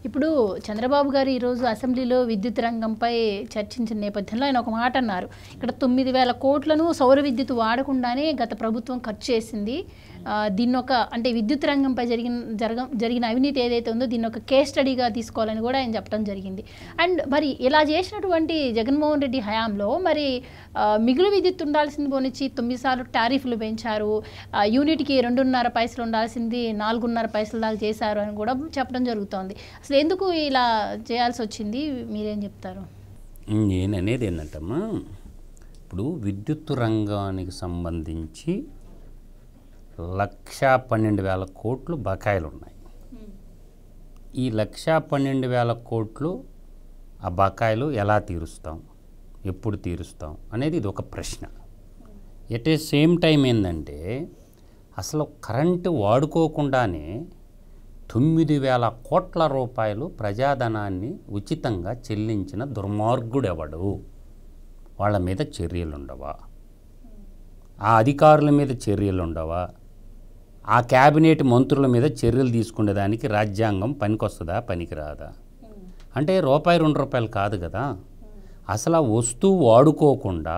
ఇప్పుడు చంద్రబాబు గారు ఈరోజు అసెంబ్లీలో విద్యుత్ రంగంపై చర్చించిన నేపథ్యంలో ఆయన ఒక మాట అన్నారు. ఇక్కడ 9,000 కోట్లను సౌర విద్యుత్ వాడకుండానే గత ప్రభుత్వం ఖర్చు చేసింది. దీన్నొక అంటే విద్యుత్ రంగంపై జరిగిన అవినీతి ఏదైతే ఉందో దీన్ని ఒక కేస్ స్టడీగా తీసుకోవాలని కూడా ఆయన చెప్పడం జరిగింది. అండ్ మరి ఇలా చేసినటువంటి జగన్మోహన్ రెడ్డి హయాంలో మరి మిగులు విద్యుత్ ఉండాల్సింది పోనిచ్చి 9 సార్లు టారిఫ్లు పెంచారు. యూనిట్కి 2.5 పైసలు ఉండాల్సింది 4.5 పైసల దాకా చేశారు అని కూడా చెప్పడం జరుగుతోంది. అసలు ఎందుకు ఇలా చేయాల్సి వచ్చింది, మీరేం చెప్తారు? నేను అనేది ఏంటంటమ్మా, ఇప్పుడు విద్యుత్ రంగానికి సంబంధించి 1,12,000 కోట్లు బకాయిలు ఉన్నాయి. ఈ 1,12,000 కోట్లు ఆ బకాయిలు ఎలా తీరుస్తాం, ఎప్పుడు తీరుస్తాం అనేది ఇది ఒక ప్రశ్న. ఎట్ ఏ సేమ్ టైం ఏంటంటే అసలు కరెంటు వాడుకోకుండానే 9,000 కోట్ల రూపాయలు ప్రజాధనాన్ని ఉచితంగా చెల్లించిన దుర్మార్గుడెవడు? వాళ్ళ మీద చర్యలు ఉండవా? ఆ అధికారుల మీద చర్యలు ఉండవా? ఆ క్యాబినెట్ మంత్రుల మీద చర్యలు తీసుకునేదానికి రాజ్యాంగం పనికొస్తుందా, పనికిరాదా? అంటే రూపాయి 2 రూపాయలు కాదు కదా, అసలు ఆ వస్తువు వాడుకోకుండా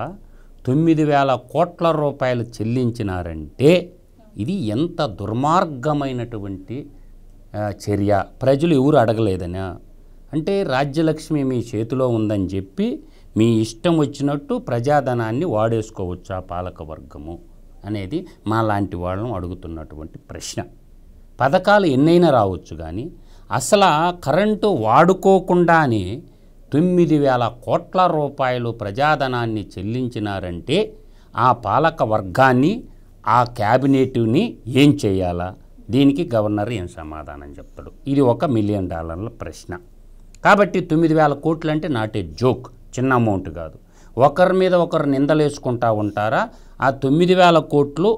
9,000 కోట్ల రూపాయలు చెల్లించినారంటే ఇది ఎంత దుర్మార్గమైనటువంటి చర్య. ప్రజలు ఎవరు అడగలేదనా? అంటే రాజ్యలక్ష్మి మీ చేతిలో ఉందని చెప్పి మీ ఇష్టం వచ్చినట్టు ప్రజాధనాన్ని వాడేసుకోవచ్చా పాలకవర్గము అనేది మా లాంటి వాళ్ళను అడుగుతున్నటువంటి ప్రశ్న. పథకాలు ఎన్నైనా రావచ్చు కానీ అసలు కరెంటు వాడుకోకుండానే 9,000 కోట్ల రూపాయలు ప్రజాధనాన్ని చెల్లించినారంటే ఆ పాలక వర్గాన్ని, ఆ క్యాబినెట్ని ఏం చేయాలా? దీనికి గవర్నర్ ఏం సమాధానం చెప్తాడు? ఇది $1 మిలియన్ ప్రశ్న. కాబట్టి 9,000 కోట్లు అంటే నాట్ ఏ జోక్, చిన్న అమౌంట్ కాదు. ఒకరి మీద ఒకరు నిందలేసుకుంటా ఉంటారా? ఆ 9,000 కోట్లు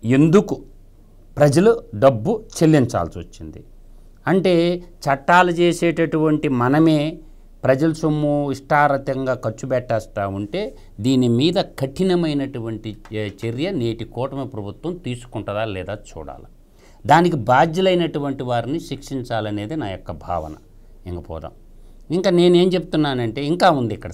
ఎందుకు ప్రజలు డబ్బు చెల్లించాల్సి వచ్చింది అంటే చట్టాలు చేసేటటువంటి మనమే ప్రజల సొమ్ము ఇష్టారతంగా ఖర్చు పెట్టేస్తూ ఉంటే దీని మీద కఠినమైనటువంటి చర్య నేటి కూటమి ప్రభుత్వం తీసుకుంటుందా లేదా చూడాలి. దానికి బాధ్యులైనటువంటి వారిని శిక్షించాలనేది నా యొక్క భావన. ఇంకపోదాం. ఇంకా నేనేం చెప్తున్నానంటే ఇంకా ఉంది ఇక్కడ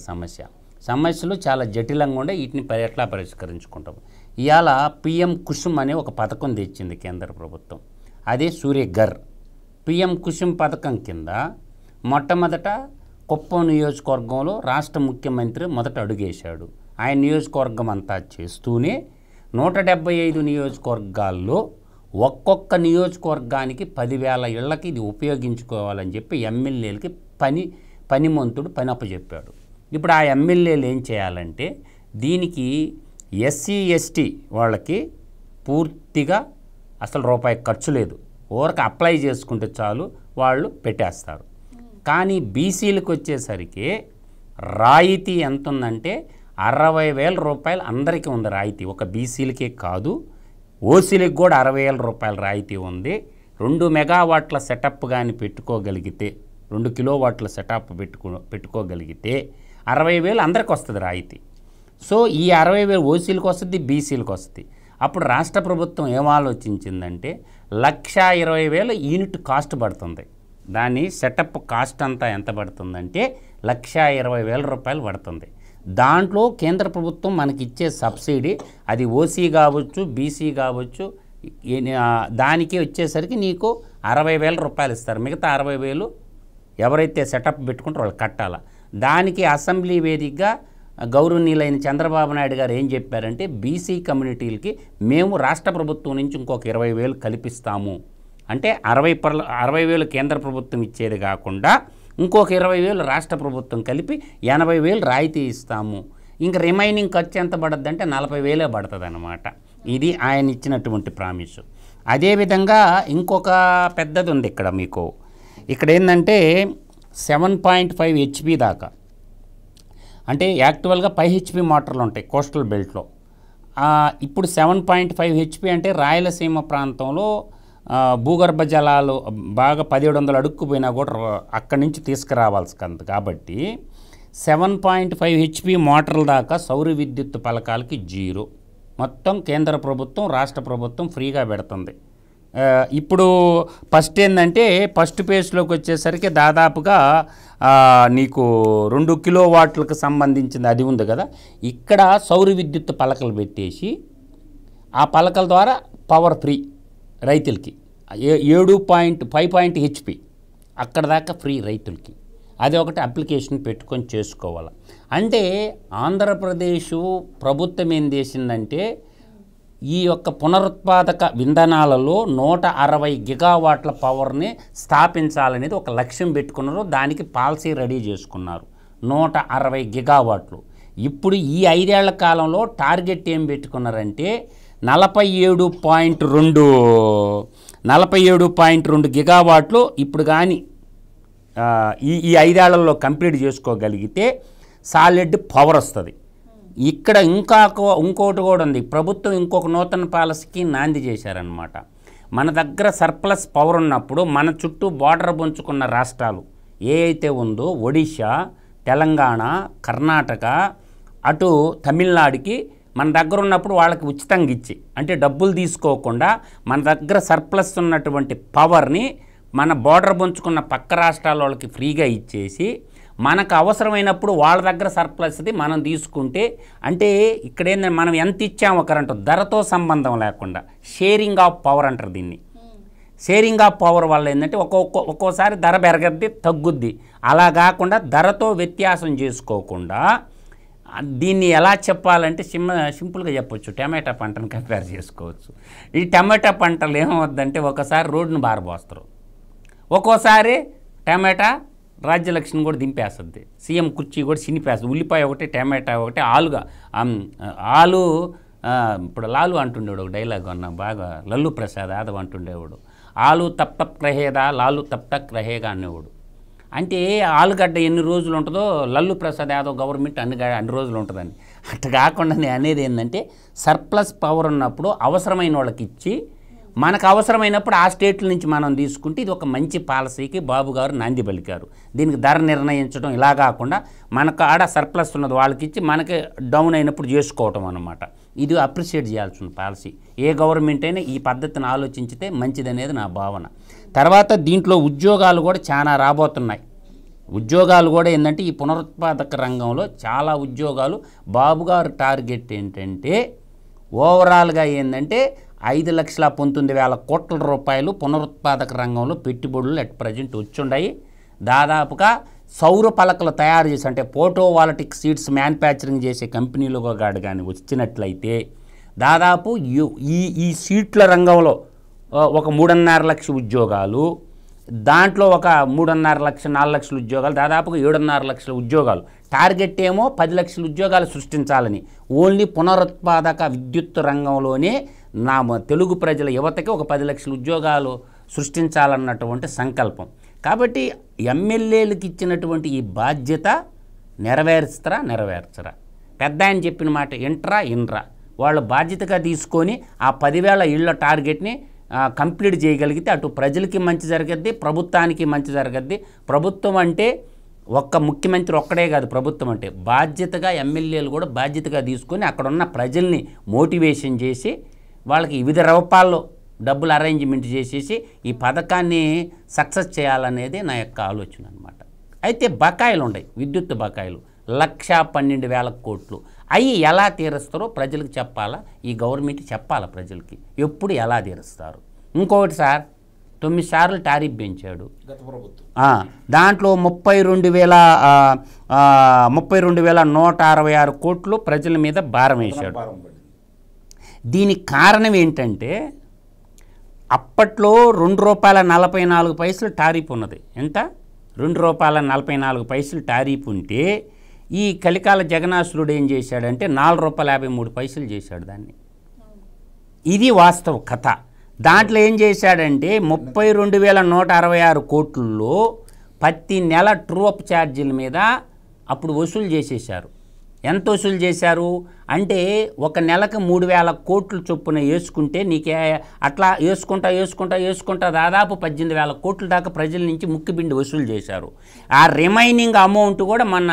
సమస్యలు చాలా జటిలంగా ఉండే, వీటిని ఎట్లా పరిష్కరించుకుంటాం. ఇవాళ పిఎం కుసుమ్ అనే ఒక పథకం తెచ్చింది కేంద్ర ప్రభుత్వం. అదే సూర్యఘర్. పిఎం కుసుమ్ పథకం కింద మొట్టమొదట కుప్పం నియోజకవర్గంలో రాష్ట్ర ముఖ్యమంత్రి మొదట అడుగేశాడు. ఆయన నియోజకవర్గం అంతా చేస్తూనే 175 నియోజకవర్గాల్లో ఒక్కొక్క నియోజకవర్గానికి 10,000 ఇళ్లకి ఇది ఉపయోగించుకోవాలని చెప్పి ఎమ్మెల్యేలకి పనిమంతుడు పని అప్పచెప్పాడు. ఇప్పుడు ఆ ఎమ్మెల్యేలు ఏం చేయాలంటే దీనికి ఎస్సీ ఎస్టీ వాళ్ళకి పూర్తిగా అసలు రూపాయి ఖర్చు లేదు, ఊరికి అప్లై చేసుకుంటే చాలు వాళ్ళు పెట్టేస్తారు. కానీ బీసీలకు వచ్చేసరికి రాయితీ ఎంత ఉందంటే 60,000 రూపాయలు అందరికీ ఉంది రాయితీ. ఒక బీసీలకే కాదు, ఓసీలకు కూడా 60,000 రూపాయల రాయితీ ఉంది. 2 మెగావాట్ల సెటప్ కానీ పెట్టుకోగలిగితే, 2 కిలోవాట్ల సెటప్ పెట్టుకోగలిగితే 60,000 అందరికి వస్తుంది రాయితీ. సో ఈ 60,000 ఓసీలకు వస్తుంది, బీసీలకు వస్తుంది. అప్పుడు రాష్ట్ర ప్రభుత్వం ఏం ఆలోచించిందంటే 1,20,000 యూనిట్ కాస్ట్ పడుతుంది. దాని సెటప్ కాస్ట్ అంతా ఎంత పడుతుందంటే 1,20,000 రూపాయలు పడుతుంది. దాంట్లో కేంద్ర ప్రభుత్వం మనకిచ్చే సబ్సిడీ అది ఓసీ కావచ్చు, బీసీ కావచ్చు, దానికి వచ్చేసరికి నీకు 60,000 రూపాయలు ఇస్తారు. మిగతా 60,000 ఎవరైతే సెటప్ పెట్టుకుంటారో వాళ్ళు కట్టాలా. దానికి అసెంబ్లీ వేదికగా గౌరవనీయులైన చంద్రబాబు నాయుడు గారు ఏం చెప్పారంటే బీసీ కమ్యూనిటీలకి మేము రాష్ట్ర ప్రభుత్వం నుంచి ఇంకొక 20,000 కల్పిస్తాము. అంటే 60,000 కేంద్ర ప్రభుత్వం ఇచ్చేది కాకుండా ఇంకొక 20,000 రాష్ట్ర ప్రభుత్వం కలిపి 80,000 రాయితీ ఇస్తాము. ఇంకా రిమైనింగ్ ఖర్చు ఎంత పడుతుంది అంటే 40,000 పడుతుంది అన్నమాట. ఇది ఆయన ఇచ్చినటువంటి ప్రామిస్. అదేవిధంగా ఇంకొక పెద్దది ఉంది ఇక్కడ మీకు. ఇక్కడ ఏంటంటే 7.5 HP దాకా, అంటే యాక్చువల్గా 5 HP మోటార్లు ఉంటాయి కోస్టల్ బెల్ట్లో. ఇప్పుడు 7.5 HP అంటే రాయలసీమ ప్రాంతంలో భూగర్భ జలాలు బాగా 1,700 అడుక్కు పోయినా కూడా అక్కడి నుంచి తీసుకురావాల్సి కాబట్టి 7.5 HP మోటార్ల దాకా సౌర విద్యుత్ పథకాలకి 0. మొత్తం కేంద్ర ప్రభుత్వం రాష్ట్ర ప్రభుత్వం ఫ్రీగా పెడుతుంది. ఇప్పుడు ఫస్ట్ ఏంటంటే ఫస్ట్ ఫేజ్లోకి వచ్చేసరికి దాదాపుగా నీకు 2 కిలోవాట్లకు సంబంధించింది అది ఉంది కదా. ఇక్కడ సౌర విద్యుత్ పలకలు పెట్టేసి ఆ పలకల ద్వారా పవర్ ఫ్రీ రైతులకి 5 HP అక్కడ దాకా ఫ్రీ రైతులకి. అది ఒకటి అప్లికేషన్ పెట్టుకొని చేసుకోవాలి. అంటే ఆంధ్రప్రదేశ్ ప్రభుత్వం ఏం చేసిందంటే ఈ యొక్క పునరుత్పాదక ఇంధనాలలో 160 గిగావాట్ల పవర్ని స్థాపించాలనేది ఒక లక్ష్యం పెట్టుకున్నారు. దానికి పాలసీ రెడీ చేసుకున్నారు 160 గిగావాట్లు. ఇప్పుడు ఈ 5 ఏళ్ల కాలంలో టార్గెట్ ఏం పెట్టుకున్నారంటే 47.2 గిగావాట్లు ఇప్పుడు కానీ ఈ 5 ఏళ్లలో కంప్లీట్ చేసుకోగలిగితే సాలిడ్ పవర్ వస్తుంది. ఇక్కడ ఇంకోటి కూడా ఉంది. ప్రభుత్వం ఇంకొక నూతన పాలసీకి నాంది చేశారనమాట. మన దగ్గర సర్ప్లస్ పవర్ ఉన్నప్పుడు మన చుట్టూ బార్డర్ పంచుకున్న రాష్ట్రాలు ఏ అయితే ఉందో ఒడిశా, తెలంగాణ, కర్ణాటక, అటు తమిళనాడుకి మన దగ్గర ఉన్నప్పుడు వాళ్ళకి ఉచితంగా ఇచ్చి, అంటే డబ్బులు తీసుకోకుండా మన దగ్గర సర్ప్లస్ ఉన్నటువంటి పవర్ని మన బార్డర్ పంచుకున్న పక్క రాష్ట్రాల వాళ్ళకి ఫ్రీగా ఇచ్చేసి మనకు అవసరమైనప్పుడు వాళ్ళ దగ్గర సర్ప్లస్ది మనం తీసుకుంటే, అంటే ఇక్కడ ఏంటంటే మనం ఎంత ఇచ్చామో కరెంటు ధరతో సంబంధం లేకుండా షేరింగ్ ఆఫ్ పవర్ అంటారు దీన్ని. షేరింగ్ ఆఫ్ పవర్ వల్ల ఏంటంటే ఒక్కోసారి ధర పెరగద్ది, తగ్గుద్ది. అలా కాకుండా ధరతో వ్యత్యాసం చేసుకోకుండా దీన్ని ఎలా చెప్పాలంటే సింపుల్గా చెప్పొచ్చు. టమాటా పంటను కంపేర్ చేసుకోవచ్చు. ఈ టమాటా పంటలు ఏమవుద్దంటే ఒకసారి రోడ్డును బారబోస్తారు, ఒక్కోసారి టమాటా రాజ్యలక్ష్మి కూడా దింపేస్తుంది, సీఎం కుర్చీ కూడా చినిపేస్తుంది. ఉల్లిపాయ ఒకటి, టమాటా ఒకటి, ఆలు ఇప్పుడు లాలు అంటుండేవాడు ఒక డైలాగ్ అన్న బాగా, లల్లు ప్రసాద్ యాదవ్ అంటుండేవాడు, ఆలు తప్ తప్ రహేదా లాలు తప్ తక్ రహేగా అనేవాడు. అంటే ఆలుగడ్డ ఎన్ని రోజులు ఉంటుందో లల్లు ప్రసాద్ యాదవ్ గవర్నమెంట్ అన్ని రోజులు ఉంటుందని. అట్లా కాకుండా నేను అనేది ఏంటంటే సర్ప్లస్ పవర్ ఉన్నప్పుడు అవసరమైన వాళ్ళకి ఇచ్చి మనకు అవసరమైనప్పుడు ఆ స్టేట్ల నుంచి మనం తీసుకుంటే ఇది ఒక మంచి పాలసీకి బాబు గారు నాంది పలికారు. దీనికి ధర నిర్ణయించడం ఇలా కాకుండా మనకు ఆడ సర్ప్లస్ ఉన్నది వాళ్ళకి ఇచ్చి మనకి డౌన్ అయినప్పుడు చేసుకోవటం అన్నమాట. ఇది అప్రిషియేట్ చేయాల్సిన పాలసీ. ఏ గవర్నమెంట్ అయినా ఈ పద్ధతిని ఆలోచించితే మంచిదనేది నా భావన. తర్వాత దీంట్లో ఉద్యోగాలు కూడా చాలా రాబోతున్నాయి. ఉద్యోగాలు కూడా ఏంటంటే ఈ పునరుత్పాదక రంగంలో చాలా ఉద్యోగాలు. బాబు గారు టార్గెట్ ఏంటంటే ఓవరాల్గా ఏంటంటే 5,19,000 కోట్ల రూపాయలు పునరుత్పాదక రంగంలో పెట్టుబడులు అట్ ప్రజెంట్ వచ్చుండాయి. దాదాపుగా సౌర పలకలు తయారు చేసి, అంటే ఫోటోవాల్టిక్ సీట్స్ మ్యానుఫ్యాక్చరింగ్ చేసే కంపెనీలు కానీ వచ్చినట్లయితే దాదాపు ఈ సీట్ల రంగంలో ఒక 3.5 లక్షల ఉద్యోగాలు, దాంట్లో ఒక 3.5 లక్షలు 4 లక్షల ఉద్యోగాలు, దాదాపుగా 7.5 లక్షల ఉద్యోగాలు. టార్గెట్ ఏమో 10 లక్షల ఉద్యోగాలు సృష్టించాలని. ఓన్లీ పునరుత్పాదక విద్యుత్ రంగంలోనే నా తెలుగు ప్రజల యువతకి ఒక 10 లక్షల ఉద్యోగాలు సృష్టించాలన్నటువంటి సంకల్పం. కాబట్టి ఎమ్మెల్యేలకు ఇచ్చినటువంటి ఈ బాధ్యత నెరవేర్చరా? పెద్ద ఆయన చెప్పిన మాట ఇన్రా వాళ్ళు బాధ్యతగా తీసుకొని ఆ 10,000 ఇళ్ల టార్గెట్ని కంప్లీట్ చేయగలిగితే అటు ప్రజలకి మంచి జరగద్ది, ప్రభుత్వానికి మంచి జరగద్ది. ప్రభుత్వం అంటే ఒక్క ముఖ్యమంత్రి ఒక్కడే కాదు, ప్రభుత్వం అంటే బాధ్యతగా ఎమ్మెల్యేలు కూడా బాధ్యతగా తీసుకొని అక్కడ ఉన్న ప్రజల్ని మోటివేషన్ చేసి వాళ్ళకి వివిధ రూపాల్లో డబ్బులు అరేంజ్మెంట్ చేసేసి ఈ పథకాన్ని సక్సెస్ చేయాలనేది నా యొక్క ఆలోచన అనమాట. అయితే బకాయిలు ఉన్నాయి, విద్యుత్ బకాయిలు 1,12,000 కోట్లు. అవి ఎలా తీరుస్తారో ప్రజలకు చెప్పాలా, ఈ గవర్నమెంట్ చెప్పాలా ప్రజలకి ఎప్పుడు ఎలా తీరుస్తారు. ఇంకొకటి సార్, 9 సార్లు టారిఫ్ పెంచాడు గత ప్రభుత్వం. దాంట్లో 32,166 కోట్లు ప్రజల మీద భారం వేశాడు. దీనికి కారణం ఏంటంటే అప్పట్లో ₹2.44 టారిఫ్ ఉన్నది. ఎంత? ₹2.44 టారిఫ్ ఉంటే ఈ కలికాల జగన్నాసురుడు ఏం చేశాడంటే ₹4.53 చేశాడు దాన్ని. ఇది వాస్తవ కథ. దాంట్లో ఏం చేశాడంటే 32,166 కోట్లలో ప్రతి నెల ట్రూ అప్ ఛార్జీల మీద అప్పుడు వసూలు చేసేశారు. ఎంత వసూలు చేశారు అంటే ఒక నెలకు 3,000 కోట్లు చొప్పున వేసుకుంటే నీకే అట్లా వేసుకుంటా దాదాపు 18,000 కోట్ల దాకా ప్రజల నుంచి ముక్కిబిండి వసూలు చేశారు. ఆ రిమైనింగ్ అమౌంట్ కూడా మన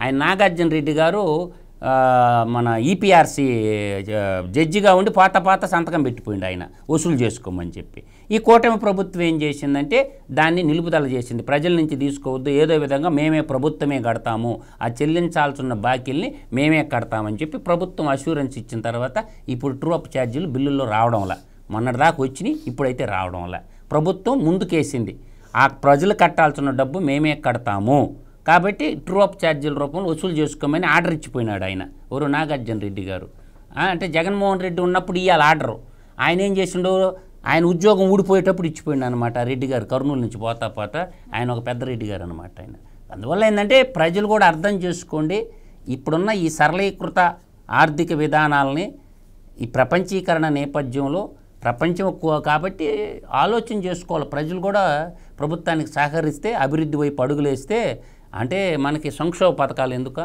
ఆయన నాగార్జున రెడ్డి గారు మన ఈపీఆర్సీ జడ్జిగా ఉండి పాత సంతకం పెట్టిపోయింది ఆయన వసూలు చేసుకోమని చెప్పి. ఈ కూటమి ప్రభుత్వం ఏం చేసిందంటే దాన్ని నిలుపుదల చేసింది. ప్రజల నుంచి తీసుకోవద్దు, ఏదో విధంగా మేమే ప్రభుత్వమే కడతాము, ఆ చెల్లించాల్సిన బాకీల్ని మేమే కడతామని చెప్పి ప్రభుత్వం అష్యూరెన్స్ ఇచ్చిన తర్వాత ఇప్పుడు ట్రూ అప్ ఛార్జీలు బిల్లుల్లో రావడంలా, మొన్నటిదాకా వచ్చినాయి, ఇప్పుడైతే రావడంలా ప్రభుత్వం ముందుకేసింది. ఆ ప్రజలు కట్టాల్సిన డబ్బు మేమే కడతాము కాబట్టి ట్రూ అప్ ఛార్జీల రూపంలో వసూలు చేసుకోమని ఆర్డర్ ఇచ్చిపోయినాడు ఆయన, ఎవరు నాగార్జున రెడ్డి గారు. అంటే జగన్మోహన్ రెడ్డి ఉన్నప్పుడు ఇవ్వాలి ఆర్డరు. ఆయన ఏం చేసిండో, ఆయన ఉద్యోగం ఊడిపోయేటప్పుడు ఇచ్చిపోయిండు అనమాట రెడ్డి గారు, కర్నూలు నుంచి పోతా ఆయన ఒక పెద్ద రెడ్డి గారు అనమాట ఆయన. అందువల్ల ఏంటంటే ప్రజలు కూడా అర్థం చేసుకోండి, ఇప్పుడున్న ఈ సరళీకృత ఆర్థిక విధానాలని ఈ ప్రపంచీకరణ నేపథ్యంలో ప్రపంచం కాబట్టి ఆలోచన చేసుకోవాలి. ప్రజలు కూడా ప్రభుత్వానికి సహకరిస్తే, అభివృద్ధి వైపు అడుగులేస్తే, అంటే మనకి సంక్షోభ పథకాలు ఎందుక,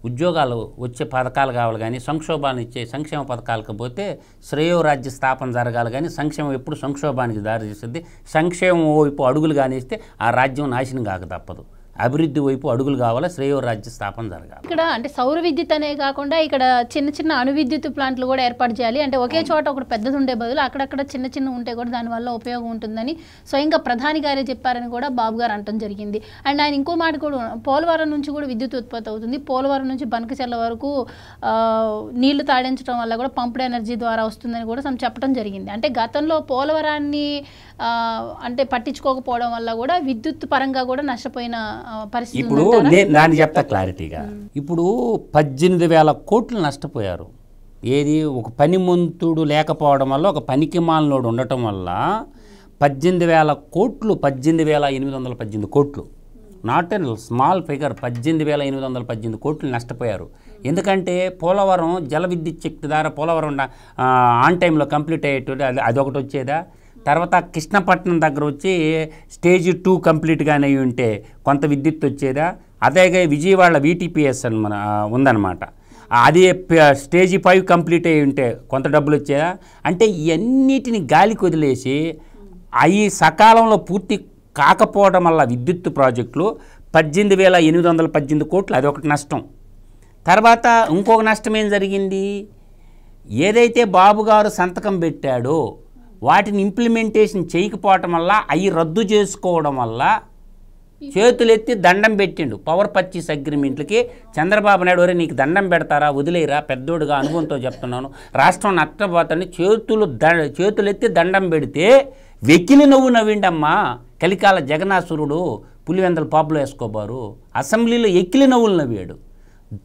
ఉద్యోగాలు వచ్చే పథకాలు కావాలి కానీ సంక్షోభాన్ని ఇచ్చే సంక్షేమ పథకాలకు పోతే శ్రేయోరాజ్య స్థాపన జరగాలి కానీ సంక్షేమం ఎప్పుడు సంక్షోభానికి దారి తీస్తుంది. సంక్షేమం వైపు అడుగులు కానిస్తే ఆ రాజ్యం నాశనం కాక తప్పదు. అభివృద్ధి వైపు అడుగులు కావాలా, శ్రేయోరాజ్య స్థాపన జరగాలి. ఇక్కడ అంటే సౌర విద్యుత్ అనే కాకుండా ఇక్కడ చిన్న చిన్న అణు విద్యుత్ ప్లాంట్లు కూడా ఏర్పాటు చేయాలి. అంటే ఒకే చోట ఒకటి పెద్దది ఉండే బదులు అక్కడక్కడ చిన్న చిన్న ఉంటే కూడా దానివల్ల ఉపయోగం ఉంటుందని స్వయంగా ప్రధాని గారే చెప్పారని కూడా బాబు గారు అనటం జరిగింది. అండ్ ఆయన ఇంకో మాట కూడా, పోలవరం నుంచి కూడా విద్యుత్ ఉత్పత్తి అవుతుంది, పోలవరం నుంచి బనకచెర్ల వరకు నీళ్లు తాడించడం వల్ల కూడా పంప్డ్ ఎనర్జీ ద్వారా వస్తుందని కూడా చెప్పడం జరిగింది. అంటే గతంలో పోలవరాన్ని అంటే పట్టించుకోకపోవడం వల్ల కూడా విద్యుత్ పరంగా కూడా నష్టపోయిన పరిస్థితి. ఇప్పుడు దాన్ని చెప్తా క్లారిటీగా. ఇప్పుడు 18,000 కోట్లు నష్టపోయారు. ఏది, ఒక పనిమంతుడు లేకపోవడం వల్ల, ఒక పనికి మాలినోడు ఉండటం వల్ల 18,000 కోట్లు, 18,818 కోట్లు, నాట్ ఎన్ స్మాల్ ఫిగర్, 18,818 కోట్లు నష్టపోయారు. ఎందుకంటే పోలవరం జల విద్యుత్ శక్తి ద్వారా పోలవరం ఆన్ టైంలో కంప్లీట్ అయ్యేటోటి అదొకటి వచ్చేదా. తర్వాత కృష్ణపట్నం దగ్గర వచ్చి స్టేజ్ 2 కంప్లీట్గానే ఉంటే కొంత విద్యుత్ వచ్చేదా. అదేగా విజయవాడ VTPS అని మన ఉందన్నమాట, అది స్టేజ్ 5 కంప్లీట్ అయ్యి ఉంటే కొంత డబ్బులు వచ్చేదా. అంటే ఇవన్నిటిని గాలికి వదిలేసి అవి సకాలంలో పూర్తి కాకపోవడం వల్ల విద్యుత్ ప్రాజెక్టులు 18,818 కోట్లు, అదొకటి నష్టం. తర్వాత ఇంకొక నష్టం ఏం జరిగింది, ఏదైతే బాబు గారు సంతకం పెట్టాడో వాటిని ఇంప్లిమెంటేషన్ చేయకపోవటం వల్ల, అవి రద్దు చేసుకోవడం వల్ల చేతులెత్తి దండం పెట్టిండు పవర్ పర్చేస్ అగ్రిమెంట్లకి. చంద్రబాబు నాయుడు, వరే నీకు దండం పెడతారా, వదిలేరా, పెద్దోడుగా అనుభవంతో చెప్తున్నాను, రాష్ట్రం నష్టపోతాన్ని చేతులెత్తి దండం పెడితే వెకిలి నవ్వు నవ్విండమ్మా కలికాల జగన్నాసురుడు, పులివెందల పాపులు వేసుకోబారు, అసెంబ్లీలో ఎక్కిలి నవ్వులు నవ్వాడు.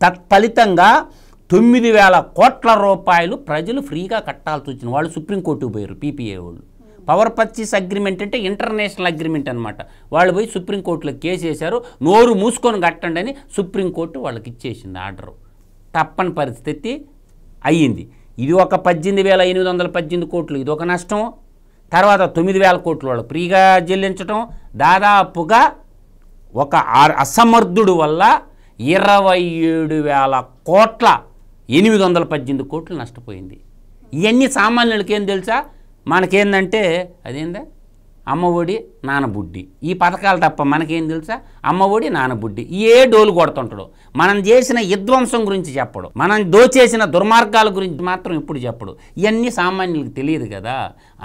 తత్ఫలితంగా 9,000 కోట్ల రూపాయలు ప్రజలు ఫ్రీగా కట్టాల్సి వచ్చిన వాళ్ళు సుప్రీంకోర్టుకు పోయారు. PPA వాళ్ళు పవర్ పర్చేస్ అగ్రిమెంట్ అంటే ఇంటర్నేషనల్ అగ్రిమెంట్ అనమాట. వాళ్ళు పోయి సుప్రీంకోర్టులో కేసు వేశారు, నోరు మూసుకొని కట్టండి అని సుప్రీంకోర్టు వాళ్ళకి ఇచ్చేసింది ఆర్డరు. తప్పని పరిస్థితి అయ్యింది. ఇది ఒక 18,818 కోట్లు, ఇది ఒక నష్టం. తర్వాత 9,000 కోట్లు వాళ్ళు ఫ్రీగా చెల్లించడం, దాదాపుగా ఒక అసమర్థుడు వల్ల 27,000 కోట్ల 818 కోట్లు నష్టపోయింది. ఇవన్నీ సామాన్యులకి ఏం తెలుసా, మనకేందంటే అదేందా అమ్మఒడి నానబుడ్డి, ఈ పథకాలు తప్ప మనకేం తెలుసా, అమ్మఒడి నానబుడ్డి, ఏ డోలు కొడుతుంటాడు. మనం చేసిన విధ్వంసం గురించి చెప్పడు, మనం దోచేసిన దుర్మార్గాల గురించి మాత్రం ఇప్పుడు చెప్పడు. ఇవన్నీ సామాన్యులకు తెలియదు కదా.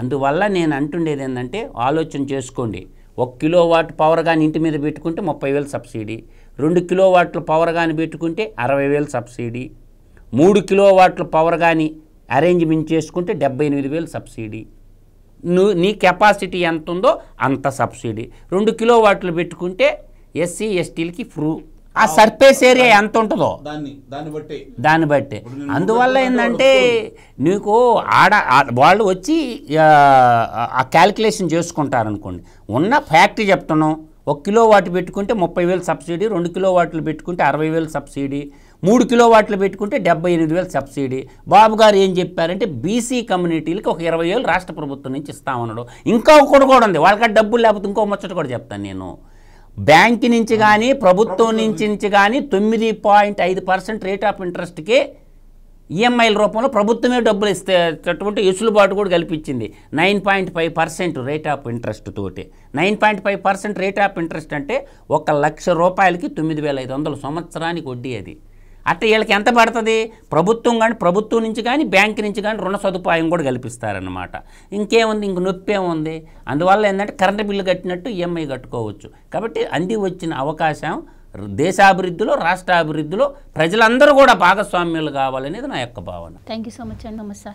అందువల్ల నేను అంటుండేది ఏంటంటే, ఆలోచన చేసుకోండి. 1 కిలోవాట్ పవర్ కానీ ఇంటి మీద పెట్టుకుంటే 30,000 సబ్సిడీ, 2 కిలోవాట్ల పవర్ కానీ పెట్టుకుంటే 60,000 సబ్సిడీ, 3 కిలోవాట్ల పవర్ కానీ అరేంజ్మెంట్ చేసుకుంటే 78,000 సబ్సిడీ. నీ కెపాసిటీ ఎంత ఉందో అంత సబ్సిడీ. 2 కిలోవాట్లు పెట్టుకుంటే SC STలకి ఫ్రూ. ఆ సర్ఫేస్ ఏరియా ఎంత ఉంటుందో దాన్ని బట్టే. అందువల్ల ఏంటంటే నీకు వాళ్ళు వచ్చి ఆ క్యాలిక్యులేషన్ చేసుకుంటారనుకోండి. ఉన్న ఫ్యాక్టరీ చెప్తున్నాం, 1 కిలోవాట్ పెట్టుకుంటే 30,000 సబ్సిడీ, 2 కిలోవాట్లు పెట్టుకుంటే 60,000 సబ్సిడీ, 3 కిలోవాట్లు పెట్టుకుంటే 78,000 సబ్సిడీ. బాబు గారు ఏం చెప్పారంటే BC కమ్యూనిటీలకి ఒక 20,000 రాష్ట్ర ప్రభుత్వం నుంచి ఇస్తామన్నాడు. ఇంకా ఒకటి కూడా ఉంది, వాళ్ళకి డబ్బులు లేకపోతే ఇంకో ముచ్చట కూడా చెప్తాను నేను. బ్యాంక్ నుంచి కానీ ప్రభుత్వం నుంచి కానీ 9.5% రేట్ ఆఫ్ ఇంట్రెస్ట్కి EMIల రూపంలో ప్రభుత్వమే డబ్బులు ఇస్తేటటువంటి వెసులుబాటు కూడా కల్పించింది. 9.5% రేట్ ఆఫ్ ఇంట్రెస్ట్ తోటి. 9.5% రేట్ ఆఫ్ ఇంట్రెస్ట్ అంటే 1,00,000 రూపాయలకి 9,500 సంవత్సరానికి వడ్డీ. అది అట్లా వీళ్ళకి ఎంత పడుతుంది, ప్రభుత్వం నుంచి కానీ బ్యాంక్ నుంచి కానీ రుణ సదుపాయం కూడా కల్పిస్తారన్నమాట. ఇంకేముంది, ఇంక నొప్పి ఏముంది. అందువల్ల ఏంటంటే కరెంటు బిల్లు కట్టినట్టు ఈఎంఐ కట్టుకోవచ్చు. కాబట్టి అంది వచ్చిన అవకాశం దేశాభివృద్ధిలో, రాష్ట్రాభివృద్ధిలో ప్రజలందరూ కూడా భాగస్వామ్యులు కావాలనేది నా యొక్క భావన. థ్యాంక్ యూ సో మచ్ అండి. నమస్తే.